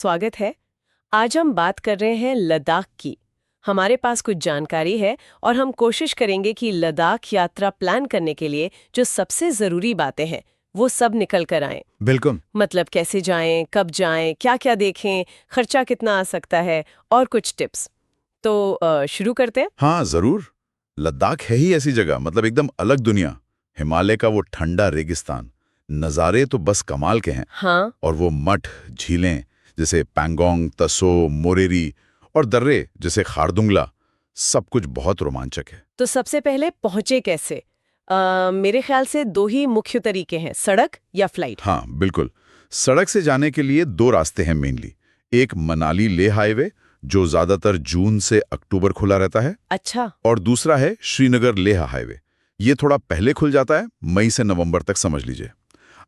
स्वागत है। आज हम बात कर रहे हैं लद्दाख की। हमारे पास कुछ जानकारी है और हम कोशिश करेंगे कि लद्दाख यात्रा प्लान करने के लिए जो सबसे ज़रूरी बातें हैं वो सब निकल कर आएं। बिल्कुल। मतलब कैसे जाएं, कब जाएं, क्या क्या देखें, खर्चा कितना आ सकता है और कुछ टिप्स। तो शुरू करते हैं। हाँ, जरूर। लद्दाख है ही ऐसी जगह, मतलब एकदम अलग दुनिया। हिमालय का वो ठंडा रेगिस्तान, नज़ारे तो बस कमाल के हैं। हाँ, और वो मठ, झीलें जैसे पैंगोंग, तसो, मोरेरी और दर्रे जैसे खारदुंगला, सब कुछ बहुत रोमांचक है। तो सबसे पहले पहुंचे कैसे? मेरे ख्याल से दो ही मुख्य तरीके हैं, सड़क या फ्लाइट। हाँ, बिल्कुल। सड़क से जाने के लिए दो रास्ते हैं मेनली। एक मनाली लेह हाईवे, जो ज़्यादातर जून से अक्टूबर खुला रहता है। अच्छा। और दूसरा है श्रीनगर लेह हाईवे। ये थोड़ा पहले खुल जाता है, मई से नवंबर तक समझ लीजिए।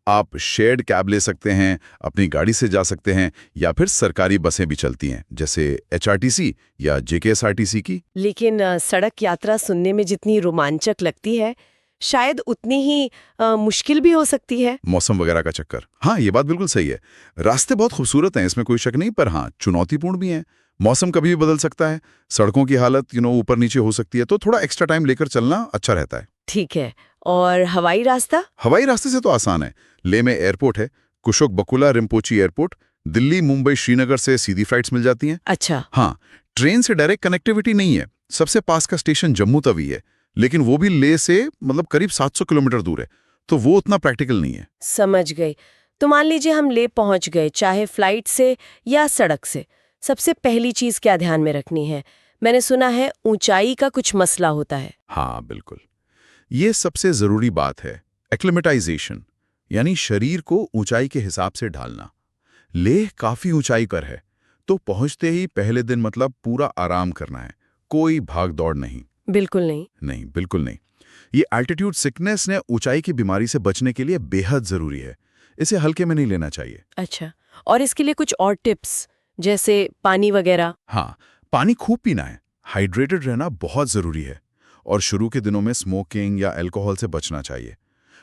आप शेयर्ड कैब ले सकते हैं, अपनी गाड़ी से जा सकते हैं, या फिर सरकारी बसें भी चलती हैं, जैसे एचआरटीसी या जेकेएसआरटीसी की। लेकिन सड़क यात्रा सुनने में जितनी रोमांचक लगती है, शायद उतनी ही मुश्किल भी हो सकती है। मौसम वगैरह का चक्कर। हाँ, ये बात बिल्कुल सही है। रास्ते बहुत खूबसूरत हैं, इसमें कोई शक नहीं, पर हाँ, चुनौतीपूर्ण भी हैं। मौसम कभी भी बदल सकता है, सड़कों की हालत ऊपर नीचे हो सकती है, तो थोड़ा एक्स्ट्रा टाइम लेकर चलना अच्छा रहता है। ठीक है। और हवाई रास्ता? हवाई रास्ते से तो आसान है। लेह में एयरपोर्ट है, कुशोक बकुला रिम्पोची एयरपोर्ट। दिल्ली, मुंबई, श्रीनगर से सीधी फ्लाइट्स मिल जाती हैं। अच्छा। हाँ, ट्रेन से डायरेक्ट कनेक्टिविटी नहीं है। सबसे पास का स्टेशन जम्मू तवी है, लेकिन वो भी लेह से मतलब करीब 700 किलोमीटर दूर है, तो वो उतना प्रैक्टिकल नहीं है। समझ गई। तो मान लीजिए हम ले पहुंच गए, चाहे फ्लाइट से या सड़क से। सबसे पहली चीज क्या ध्यान में रखनी है? मैंने सुना है ऊंचाई का कुछ मसला होता है। हाँ, बिल्कुल। ये सबसे जरूरी बात है, एक्लिमेटाइजेशन, यानी शरीर को ऊंचाई के हिसाब से ढालना। लेह काफी ऊंचाई पर है, तो पहुंचते ही पहले दिन मतलब पूरा आराम करना है, कोई भाग दौड़ नहीं। बिल्कुल नहीं। नहीं, बिल्कुल नहीं। ये एल्टीट्यूड सिकनेस ने ऊंचाई की बीमारी से बचने के लिए बेहद जरूरी है। इसे हल्के में नहीं लेना चाहिए। अच्छा। और इसके लिए कुछ और टिप्स, जैसे पानी वगैरह? हाँ, पानी खूब पीना है, हाइड्रेटेड रहना बहुत जरूरी है। और शुरू के दिनों में स्मोकिंग या अल्कोहल से बचना चाहिए।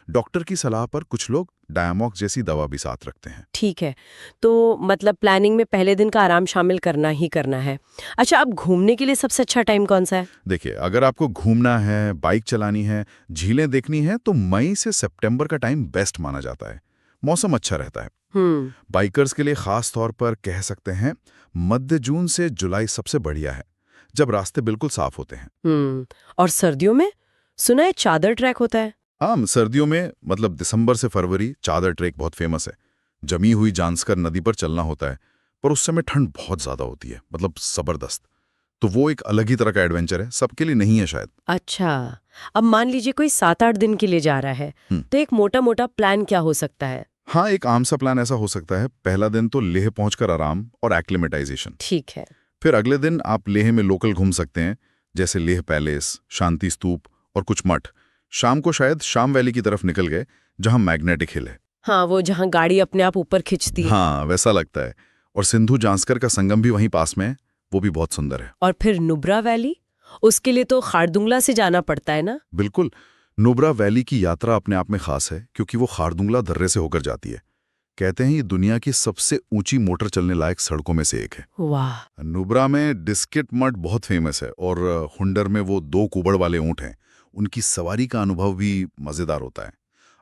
डॉक्टर की सलाह पर कुछ लोग डायमॉक्स जैसी दवा भी साथ रखते हैं। ठीक है। तो मतलब प्लानिंग में पहले दिन का आराम शामिल करना ही करना है। अच्छा, अब घूमने के लिए सबसे अच्छा टाइम कौन सा है? देखिए, अगर आपको घूमना है, बाइक चलानी है, झीलें देखनी है, तो मई से सितंबर का टाइम बेस्ट माना जाता है। मौसम अच्छा रहता है। बाइकर्स के लिए खास तौर पर कह सकते हैं मध्य जून से जुलाई सबसे बढ़िया है, जब रास्ते बिल्कुल साफ होते हैं। और सर्दियों में सुना है चादर ट्रैक होता है। आम सर्दियों में मतलब दिसंबर से फरवरी चादर ट्रेक बहुत फेमस है। जमी हुई जांस्कर नदी पर चलना होता है, पर उस समय ठंड बहुत ज्यादा होती है, मतलब जबरदस्त। तो वो एक अलग ही तरह का एडवेंचर है, सबके लिए नहीं है शायद। अच्छा। अब मान लीजिए कोई 7-8 दिन के लिए जा रहा है, हम्म, तो एक मोटा मोटा प्लान क्या हो सकता है? हाँ, एक आम सा प्लान ऐसा हो सकता है। पहला दिन तो लेह पहुंचकर आराम और एक्लिमेटाइजेशन। ठीक है। फिर अगले दिन आप लेह में लोकल घूम सकते हैं, जैसे लेह पैलेस, शांति स्तूप और कुछ मठ। शाम को शायद शाम वैली की तरफ निकल गए, जहां मैग्नेटिक हिल है। हाँ, वो जहाँ गाड़ी अपने आप ऊपर खिंचती है। हाँ, वैसा लगता है। और सिंधु जांस्कर का संगम भी वहीं पास में है, वो भी बहुत सुंदर है। और फिर नुब्रा वैली, उसके लिए तो खारदुंगला से जाना पड़ता है ना? बिल्कुल। नुब्रा वैली की यात्रा अपने आप में खास है, क्योंकि वो खारदुंगला दर्रे से होकर जाती है। कहते हैं ये दुनिया की सबसे ऊंची मोटर चलने लायक सड़कों में से एक है। वाह। नुब्रा में डिस्किट मठ बहुत फेमस है, और हुंडर में वो 2 कुबड़ वाले ऊंट हैं। उनकी सवारी का अनुभव भी मजेदार होता है।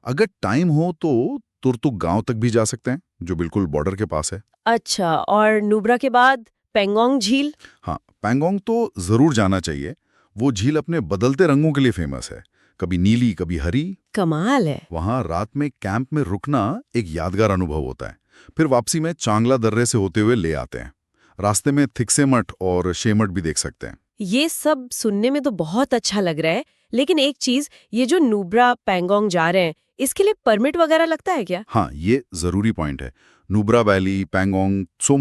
अगर टाइम हो तो तुरतुक गांव तक भी जा सकते हैं, जो बिल्कुल बॉर्डर के पास है। अच्छा, और नुब्रा के बाद पेंगोंग झील? हाँ, पैंगोंग तो जरूर जाना चाहिए। वो झील अपने बदलते रंगों के लिए फेमस है, कभी नीली कभी हरी। कमाल है। वहां रात में कैंप में रुकना एक यादगार अनुभव होता है। फिर वापसी में चांगला दर्रे से होते हुए ले आते हैं। रास्ते में थिक्से मठ और शेमठ भी देख सकते हैं। ये सब सुनने में तो बहुत अच्छा लग रहा है, लेकिन एक चीज, ये जो नुब्रा पेंगोंग जा रहे हैं, इसके लिए परमिट वगैरह लगता है क्या? हाँ, ये जरूरी पॉइंट है। नुब्रा वैली, पैंगोंग, त्सो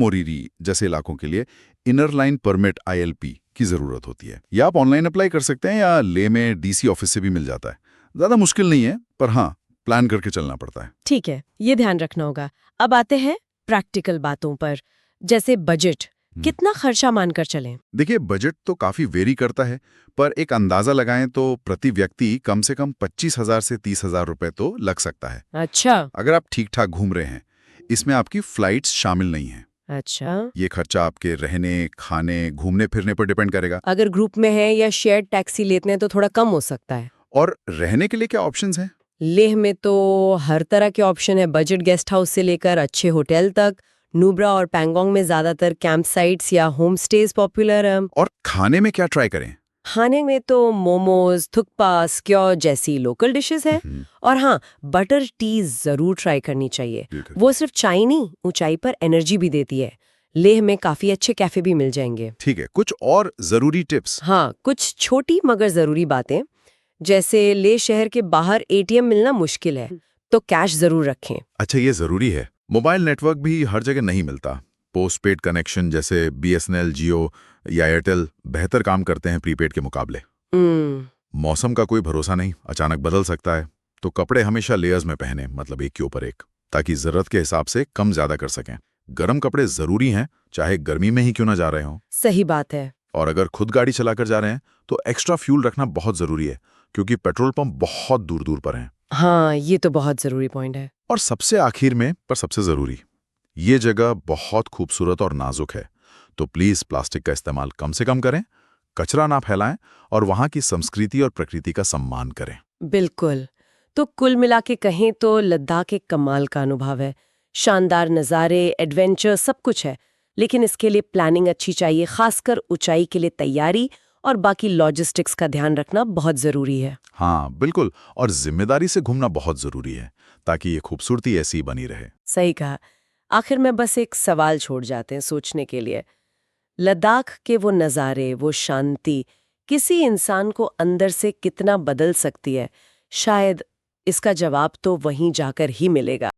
जैसे इलाकों के लिए इनर लाइन परमिट ILP की जरूरत होती है। या आप ऑनलाइन अप्लाई कर सकते हैं, या ले में DC ऑफिस से भी मिल जाता है। ज्यादा मुश्किल नहीं है, पर हाँ, प्लान करके चलना पड़ता है। ठीक है, ये ध्यान रखना होगा। अब आते हैं प्रैक्टिकल बातों पर, जैसे बजट। कितना खर्चा मानकर चलें? देखिए, बजट तो काफी वेरी करता है, पर एक अंदाजा लगाएं तो प्रति व्यक्ति कम से कम 25,000 से 30,000 रुपए तो लग सकता है। अच्छा। अगर आप ठीक ठाक घूम रहे हैं। इसमें आपकी फ्लाइट्स शामिल नहीं हैं। अच्छा, ये खर्चा आपके रहने, खाने, घूमने फिरने पर डिपेंड करेगा। अगर ग्रुप में है या शेयर्ड टैक्सी लेते हैं तो थोड़ा कम हो सकता है। और रहने के लिए क्या ऑप्शंस हैं? लेह में तो हर तरह के ऑप्शन है, बजट गेस्ट हाउस से लेकर अच्छे होटल तक। नुब्रा और पैंगोंग में ज्यादातर कैंप साइट्स या होम स्टेज पॉपुलर है। और खाने में क्या ट्राई करें? खाने में तो मोमोज, थुक्पा, स्क्योर जैसी लोकल डिशेस हैं। और हाँ, बटर टी जरूर ट्राई करनी चाहिए। बिल्कुल। वो सिर्फ चाय नहीं, ऊंचाई पर एनर्जी भी देती है। लेह में काफी अच्छे कैफे भी मिल जाएंगे। ठीक है, कुछ और जरूरी टिप्स? हाँ, कुछ छोटी मगर जरूरी बातें, जैसे लेह शहर के बाहर एटीएम मिलना मुश्किल है, तो कैश जरूर रखें। अच्छा, ये जरूरी है। मोबाइल नेटवर्क भी हर जगह नहीं मिलता। पोस्टपेड कनेक्शन जैसे बीएसएनएल, जियो या एयरटेल बेहतर काम करते हैं प्रीपेड के मुकाबले। मौसम का कोई भरोसा नहीं, अचानक बदल सकता है, तो कपड़े हमेशा लेयर्स में पहने, मतलब एक के ऊपर एक, ताकि जरूरत के हिसाब से कम ज्यादा कर सकें। गर्म कपड़े जरूरी हैं, चाहे गर्मी में ही क्यों ना जा रहे हों। सही बात है। और अगर खुद गाड़ी चलाकर जा रहे हैं तो एक्स्ट्रा फ्यूल रखना बहुत जरूरी है, क्योंकि पेट्रोल पंप बहुत दूर दूर पर हैं। हाँ, ये तो बहुत जरूरी पॉइंट है। और सबसे आखिर में पर सबसे जरूरी, ये जगह बहुत खूबसूरत और नाजुक है, तो प्लीज प्लास्टिक का इस्तेमाल कम से कम करें, कचरा ना फैलाएं और वहां की संस्कृति और प्रकृति का सम्मान करें। बिल्कुल। तो कुल मिला के कहें तो लद्दाख एक कमाल का अनुभव है। शानदार नज़ारे, एडवेंचर सब कुछ है, लेकिन इसके लिए प्लानिंग अच्छी चाहिए, खासकर ऊंचाई के लिए तैयारी और बाकी लॉजिस्टिक्स का ध्यान रखना बहुत जरूरी है। हाँ बिल्कुल, और जिम्मेदारी से घूमना बहुत जरूरी है, ताकि ये खूबसूरती ऐसी ही बनी रहे। सही कहा। आखिर में बस एक सवाल छोड़ जाते हैं सोचने के लिए। लद्दाख के वो नज़ारे, वो शांति किसी इंसान को अंदर से कितना बदल सकती है? शायद इसका जवाब तो वहीं जाकर ही मिलेगा।